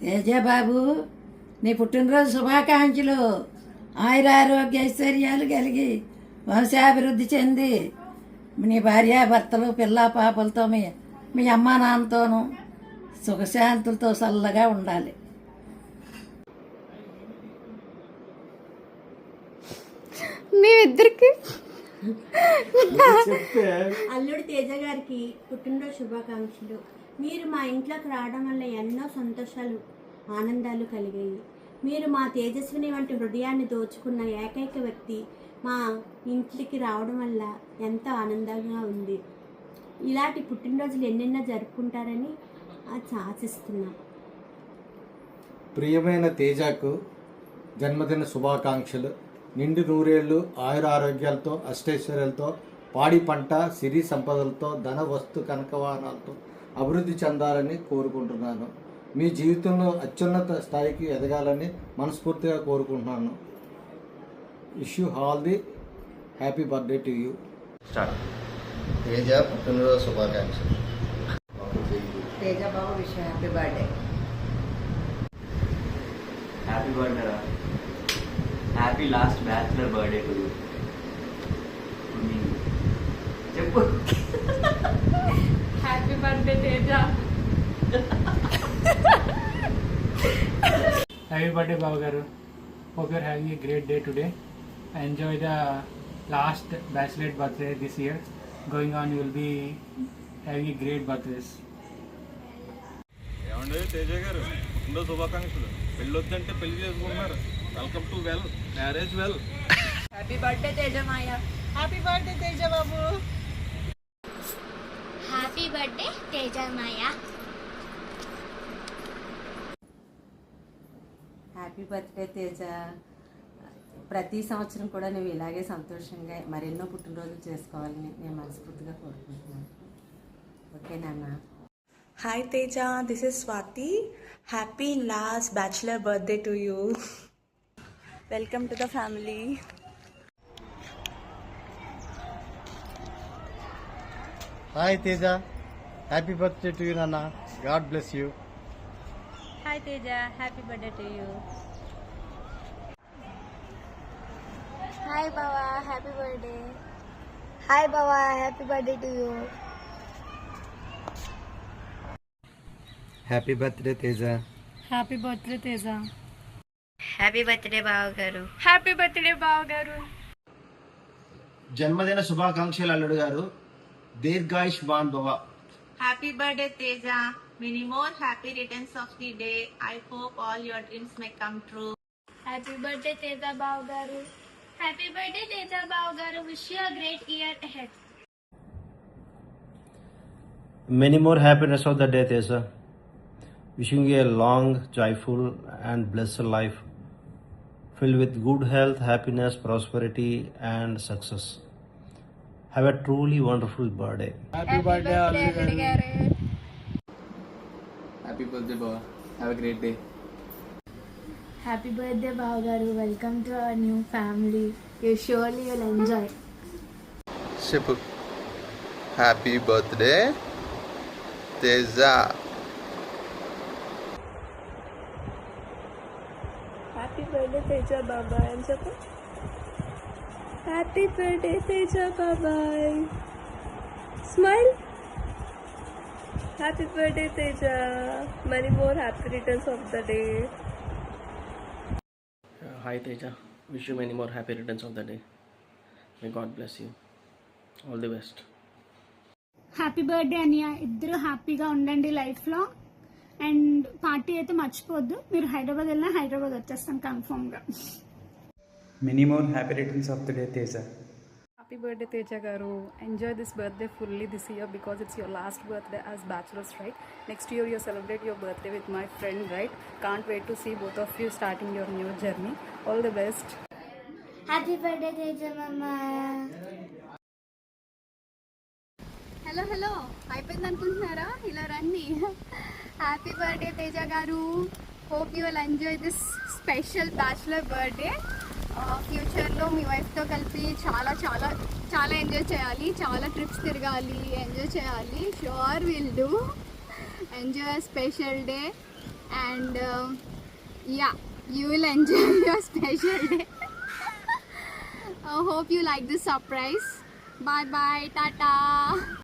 తేజ బాబు, నీ పుట్టినరోజు శుభాకాంక్షలు. ఆయురారోగ్య ఐశ్వర్యాలు కలిగి వంశాభివృద్ధి చెంది నీ భార్యాభర్తలు పిల్ల పాపలతో మీ అమ్మా నాన్నతోనూ సుఖశాంతులతో చల్లగా ఉండాలి. మేమిద్దరికి అల్లుడు తేజ గారికి పుట్టినరోజు శుభాకాంక్షలు. మీరు మా ఇంట్లోకి రావడం వల్ల ఎన్నో సంతోషాలు ఆనందాలు కలిగాయి. మీరు మా తేజస్విని వంటి హృదయాన్ని దోచుకున్న ఏకైక వ్యక్తి మా ఇంటికి రావడం వల్ల ఎంతో ఆనందంగా ఉంది. ఇలాంటి పుట్టినరోజులు ఎన్నెన్నో జరుపుకుంటారని ఆశిస్తున్నాం. ప్రియమైన తేజకు జన్మదిన శుభాకాంక్షలు. నిండు నూరేళ్ళు ఆయురారోగ్యాలతో అష్టైశ్వర్యాలతో పాడి పంట సిరి సంపదలతో ధన వస్తు కనకవాహనాలతో అభివృద్ధి చెందాలని కోరుకుంటున్నాను. మీ జీవితంలో అత్యున్నత స్థాయికి ఎదగాలని మనస్ఫూర్తిగా కోరుకుంటున్నాను. Wish you all the happy birthday to you. Teja పుట్టినరోజు శుభాకాంక్షలు. Teja Babu wish happy birthday. Happy birthday రా. Happy last bachelor birthday to you. చెప్పు. Happy birthday Teja. Happy birthday, Babu Garu. Hope you're having a great day today. Enjoy the last bachelorette birthday this year. Going on, you will be having a great birthdays. ఏమండి తేజ గారు, ఎన్నో శుభాకాంక్షలు. పెళ్ళొద్దంటే పెళ్లి చేసుకుంటున్నారు. Welcome to well marriage well. Happy birthday Teja మాయ. Happy birthday Teja బాబు. Happy birthday Teja మాయ. Happy birthday Teja. ప్రతి సంవత్సరం కూడా నువ్వు ఇలాగే సంతోషంగా మరెన్నో పుట్టినరోజులు చేసుకోవాలని నేను మనస్ఫూర్తిగా కోరుకుంటున్నాను. ఓకే నాన్న. Hi Teja, this is Swati. Happy last bachelor birthday to you. Welcome to the family. Hi Teja, happy birthday to you నాన్న. God bless you. Hi Teja, happy birthday to you. Hi బావా, హ్యాపీ బర్త్డే. హాయ్ బావా, happy birthday to you. Happy birthday Teja. Happy birthday Teja. Happy birthday బావ గారు. Happy birthday బావ గారు. జన్మదిన శుభాకాంక్షలు అల్లుడు గారు. దీర్ఘాయుష్మాన్ భవ. Happy birthday Teja. Many more happy returns of the day. I hope all your dreams may come true. Happy birthday Teja బావ గారు. హ్యాపీ బర్త్డే తేజ బావ గారు. Wish you a great year ahead. Many more happiness of the day, Tessa. Wishing you a long, joyful and blessed life filled with good health, happiness, prosperity and success. Have a truly wonderful birthday. Happy birthday, అల్లుడు గారు. Happy birthday బావ. Have a great day. Happy birthday బావ గారు. Welcome to our new family. You surely will enjoy. Super. Happy birthday, Tessa. Happy birthday Teja Baba. And చెప్పు. Happy birthday Teja Baba. Smile. Happy birthday Teja. Many more happy returns of the day. Hi Teja. Wish you many more happy returns of the day. May God bless you. All the best. Happy birthday అనియా. ఇద్దరు హ్యాపీగా ఉండండి లైఫ్లో. And party అయితే మర్చిపోవద్దు. మీరు హైదరాబాద్ వెళ్ళినా హైదరాబాద్ వచ్చేస్తాం కన్ఫర్మ్గా. Many more happy returns of the day, Teja. Happy birthday Teja గారు. Enjoy this birthday fully this year because it's your last birthday as bachelors, right? Next year you celebrate your birthday with my friend, right? Can't wait to see both of you starting your new journey. All the best. Happy birthday Teja మామా. Hello hello, అయిపోయింది అనుకుంటున్నారా? ఇలా రండి. Happy birthday Teja గారు. Hope you will enjoy this special bachelor birthday. ఫ్యూచర్లో మీ వైఫ్తో కలిపి చాలా చాలా చాలా ఎంజాయ్ చేయాలి. చాలా ట్రిప్స్ తిరగాలి, ఎంజాయ్ చేయాలి. Sure will do. Enjoy special day. and yeah, you will enjoy your special day. Hope you like this surprise. Bye bye, tata.